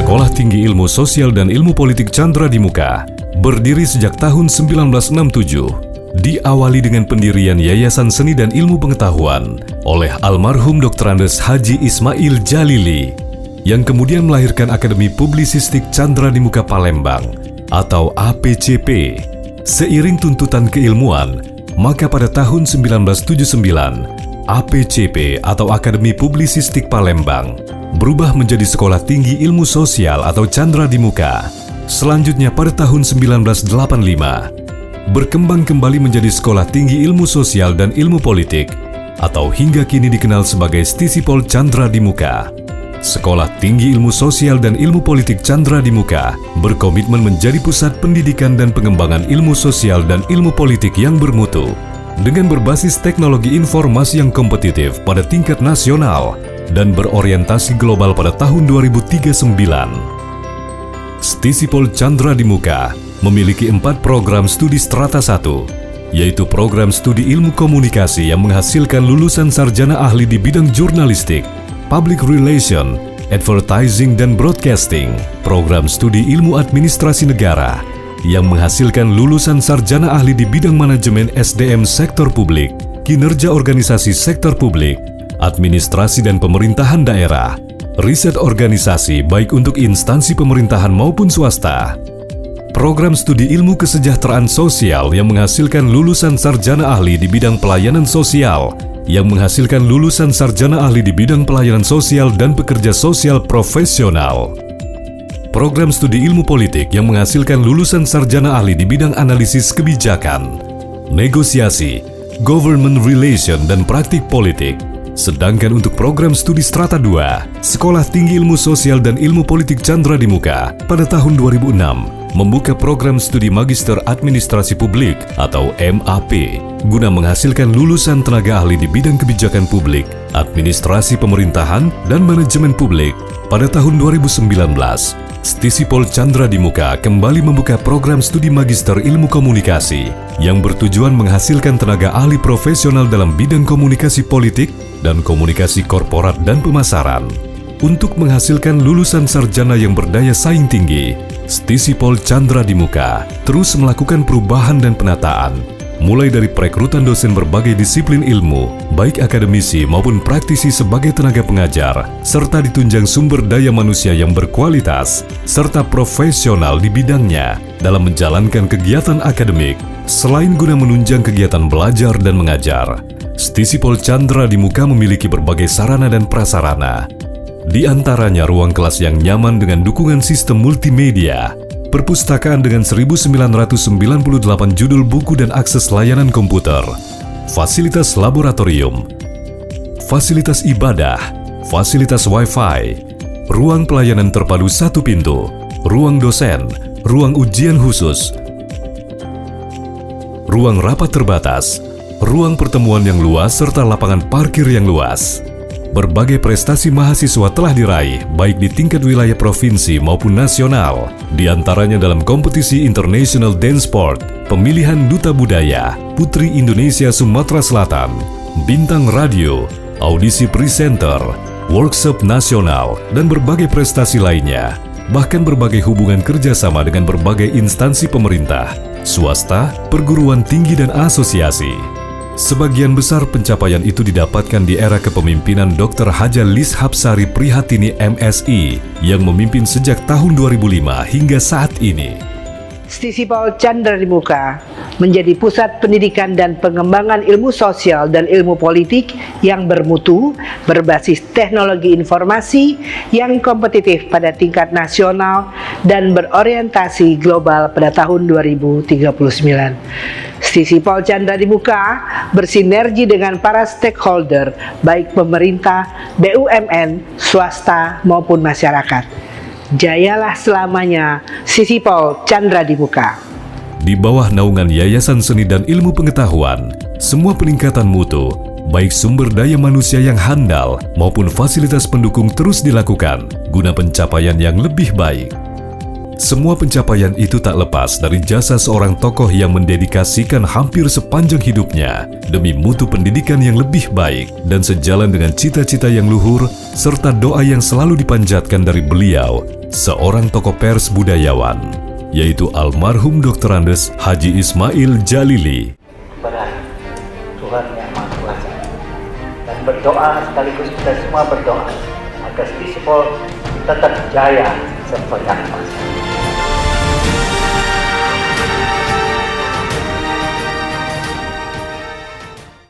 Sekolah Tinggi Ilmu Sosial dan Ilmu Politik Chandra di Muka berdiri sejak tahun 1967. Diawali dengan pendirian Yayasan Seni dan Ilmu Pengetahuan oleh almarhum Dr. Andes Haji Ismail Jalili, yang kemudian melahirkan Akademi Publisistik Chandra di Muka Palembang atau APCP. Seiring tuntutan keilmuan, maka pada tahun 1979, APCP atau Akademi Publisistik Palembang berubah menjadi Sekolah Tinggi Ilmu Sosial atau Chandra di Muka. Selanjutnya pada tahun 1985, berkembang kembali menjadi Sekolah Tinggi Ilmu Sosial dan Ilmu Politik atau hingga kini dikenal sebagai Stisipol Chandra di Muka. Sekolah Tinggi Ilmu Sosial dan Ilmu Politik Chandra di Muka berkomitmen menjadi pusat pendidikan dan pengembangan ilmu sosial dan ilmu politik yang bermutu dengan berbasis teknologi informasi yang kompetitif pada tingkat nasional dan berorientasi global pada tahun 2039. Stisipol Chandra di Muka memiliki 4 program studi strata 1, yaitu program studi ilmu komunikasi yang menghasilkan lulusan sarjana ahli di bidang jurnalistik, public relation, advertising, dan broadcasting. Program studi ilmu administrasi negara yang menghasilkan lulusan sarjana ahli di bidang manajemen SDM sektor publik, kinerja organisasi sektor publik, administrasi dan pemerintahan daerah, riset organisasi baik untuk instansi pemerintahan maupun swasta. Program studi ilmu kesejahteraan sosial yang menghasilkan lulusan sarjana ahli di bidang pelayanan sosial, yang menghasilkan lulusan sarjana ahli di bidang pelayanan sosial dan pekerja sosial profesional. Program studi ilmu politik yang menghasilkan lulusan sarjana ahli di bidang analisis kebijakan, negosiasi, government relation, dan praktik politik. Sedangkan untuk program studi strata 2, Sekolah Tinggi Ilmu Sosial dan Ilmu Politik Chandra di Muka pada tahun 2006 membuka program studi Magister Administrasi Publik atau MAP guna menghasilkan lulusan tenaga ahli di bidang kebijakan publik, administrasi pemerintahan, dan manajemen publik. Pada tahun 2019, Stisipol Chandra di Muka kembali membuka program studi Magister Ilmu Komunikasi yang bertujuan menghasilkan tenaga ahli profesional dalam bidang komunikasi politik dan komunikasi korporat dan pemasaran. Untuk menghasilkan lulusan sarjana yang berdaya saing tinggi, Stisipol Chandra di Muka terus melakukan perubahan dan penataan, mulai dari perekrutan dosen berbagai disiplin ilmu, baik akademisi maupun praktisi sebagai tenaga pengajar, serta ditunjang sumber daya manusia yang berkualitas, serta profesional di bidangnya dalam menjalankan kegiatan akademik, selain guna menunjang kegiatan belajar dan mengajar. Stisipol Chandra di Muka memiliki berbagai sarana dan prasarana. Di antaranya ruang kelas yang nyaman dengan dukungan sistem multimedia, perpustakaan dengan 1998 judul buku dan akses layanan komputer, fasilitas laboratorium, fasilitas ibadah, fasilitas Wi-Fi, ruang pelayanan terpadu satu pintu, ruang dosen, ruang ujian khusus, ruang rapat terbatas, ruang pertemuan yang luas, serta lapangan parkir yang luas. Berbagai prestasi mahasiswa telah diraih, baik di tingkat wilayah provinsi maupun nasional, di antaranya dalam kompetisi International Dance Sport, pemilihan Duta Budaya, Putri Indonesia Sumatera Selatan, Bintang Radio, audisi presenter, workshop nasional, dan berbagai prestasi lainnya. Bahkan berbagai hubungan kerjasama dengan berbagai instansi pemerintah, swasta, perguruan tinggi, dan asosiasi. Sebagian besar pencapaian itu didapatkan di era kepemimpinan Dr. Haja Lis Hapsari Prihatini MSI yang memimpin sejak tahun 2005 hingga saat ini. Stisipol Chandra di Muka menjadi pusat pendidikan dan pengembangan ilmu sosial dan ilmu politik yang bermutu, berbasis teknologi informasi yang kompetitif pada tingkat nasional dan berorientasi global pada tahun 2039. Stisipol Chandra di Muka bersinergi dengan para stakeholder, baik pemerintah, BUMN, swasta maupun masyarakat. Jayalah selamanya Stisipol Chandra di Muka. Di bawah naungan Yayasan Seni dan Ilmu Pengetahuan, semua peningkatan mutu, baik sumber daya manusia yang handal maupun fasilitas pendukung terus dilakukan guna pencapaian yang lebih baik. Semua pencapaian itu tak lepas dari jasa seorang tokoh yang mendedikasikan hampir sepanjang hidupnya demi mutu pendidikan yang lebih baik dan sejalan dengan cita-cita yang luhur serta doa yang selalu dipanjatkan dari beliau seorang tokoh pers budayawan, yaitu almarhum Dr. Andes Haji Ismail Jalili. Kepada Tuhan Yang Maha Kuasa, dan berdoa sekaligus kita semua berdoa agar Stisipol tetap jaya seperti apa.